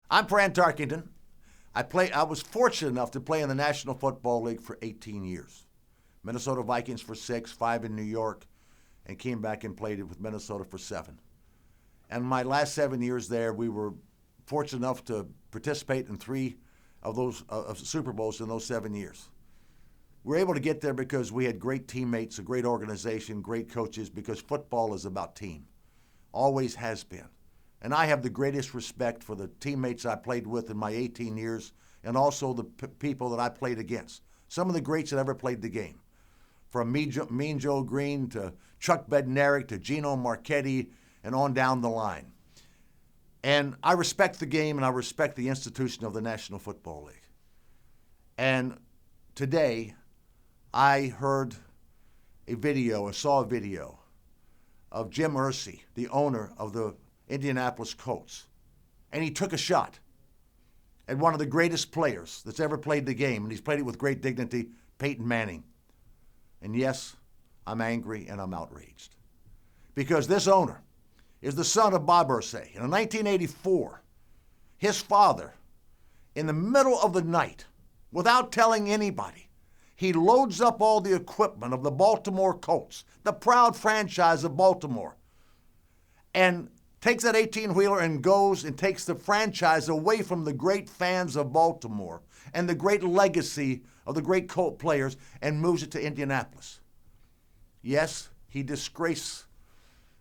I'm Fran Tarkenton. I was fortunate enough to play in the National Football League for 18 years. Minnesota Vikings for 6, 5 in New York, and came back and played it with Minnesota for 7. And my last 7 years there, we were fortunate enough to participate in 3 of those Super Bowls in those 7 years. We were able to get there because we had great teammates, a great organization, great coaches, because football is about team. Always has been. And I have the greatest respect for the teammates I played with in my 18 years and also the people that I played against. Some of the greats that ever played the game. From Mean Joe Green to Chuck Bednarik to Gino Marchetti and on down the line. And I respect the game and I respect the institution of the National Football League. And today I heard a video or saw a video of Jim Irsay, the owner of the Indianapolis Colts. And he took a shot at one of the greatest players that's ever played the game, and he's played it with great dignity, Peyton Manning. And yes, I'm angry and I'm outraged. Because this owner is the son of Bob Irsay. And in 1984, his father, in the middle of the night, without telling anybody, he loads up all the equipment of the Baltimore Colts, the proud franchise of Baltimore, and takes that 18-wheeler and goes and takes the franchise away from the great fans of Baltimore and the great legacy of the great Colt players and moves it to Indianapolis. Yes, he disgraced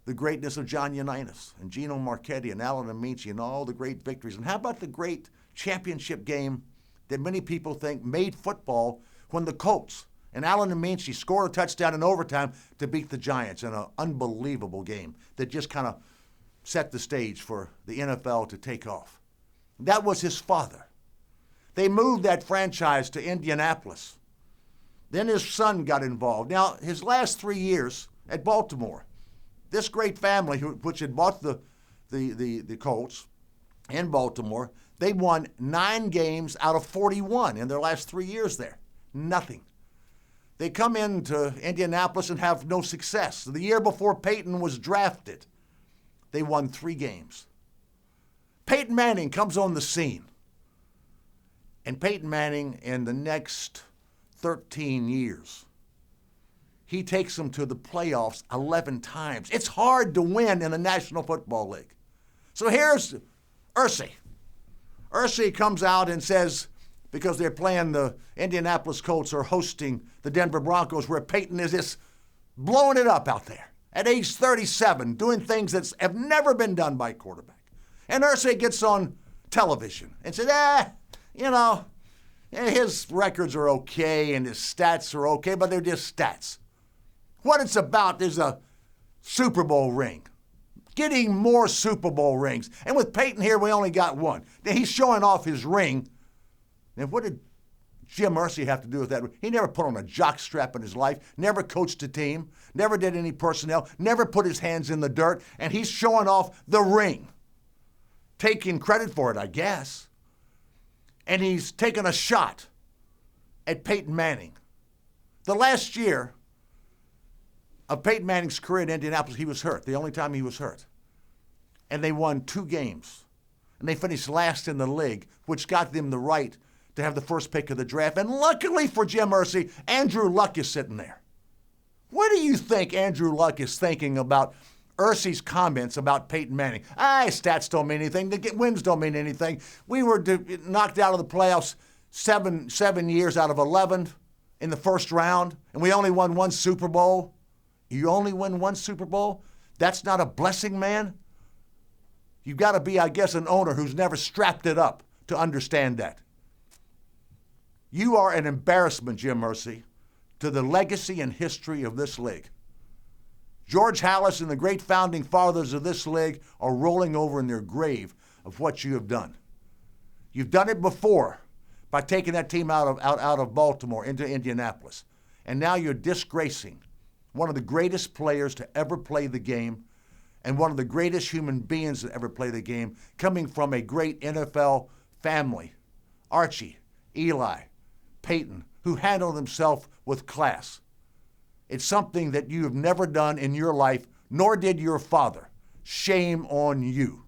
the greatness of John Unitas and Gino Marchetti and Alan Amici and all the great victories. And how about the great championship game that many people think made football when the Colts and Alan Amici scored a touchdown in overtime to beat the Giants in an unbelievable game that just kind of set the stage for the NFL to take off. That was his father. They moved that franchise to Indianapolis. Then his son got involved. Now, his last 3 years at Baltimore, this great family, which had bought the Colts in Baltimore, they won 9 games out of 41 in their last 3 years there. Nothing. They come into Indianapolis and have no success. The year before Peyton was drafted, they won 3 games. Peyton Manning comes on the scene. And Peyton Manning, in the next 13 years, he takes them to the playoffs 11 times. It's hard to win in the National Football League. So here's Irsay. Irsay comes out and says, because they're playing the Indianapolis Colts are hosting the Denver Broncos, where Peyton is just blowing it up out there at age 37, doing things that have never been done by a quarterback. And Irsay gets on television and says, his records are okay and his stats are okay, but they're just stats. What it's about is a Super Bowl ring, getting more Super Bowl rings. And with Peyton here, we only got 1. Now, he's showing off his ring. And what did Jim Irsay have to do with that? He never put on a jock strap in his life, never coached a team, never did any personnel, never put his hands in the dirt, and he's showing off the ring, taking credit for it, I guess. And he's taking a shot at Peyton Manning. The last year of Peyton Manning's career in Indianapolis, he was hurt, the only time he was hurt. And they won 2 games. And they finished last in the league, which got them the right to have the first pick of the draft. And luckily for Jim Irsay, Andrew Luck is sitting there. What do you think Andrew Luck is thinking about Irsay's comments about Peyton Manning? Stats don't mean anything. The wins don't mean anything. We were knocked out of the playoffs 7 years out of 11 in the first round, and we only won 1 Super Bowl. You only win 1 Super Bowl? That's not a blessing, man? You've got to be, I guess, an owner who's never strapped it up to understand that. You are an embarrassment, Jim Irsay, to the legacy and history of this league. George Halas and the great founding fathers of this league are rolling over in their grave of what you have done. You've done it before by taking that team out of Baltimore into Indianapolis. And now you're disgracing one of the greatest players to ever play the game and one of the greatest human beings to ever play the game, coming from a great NFL family. Archie, Eli, Peyton, who handled himself with class. It's something that you have never done in your life, nor did your father. Shame on you.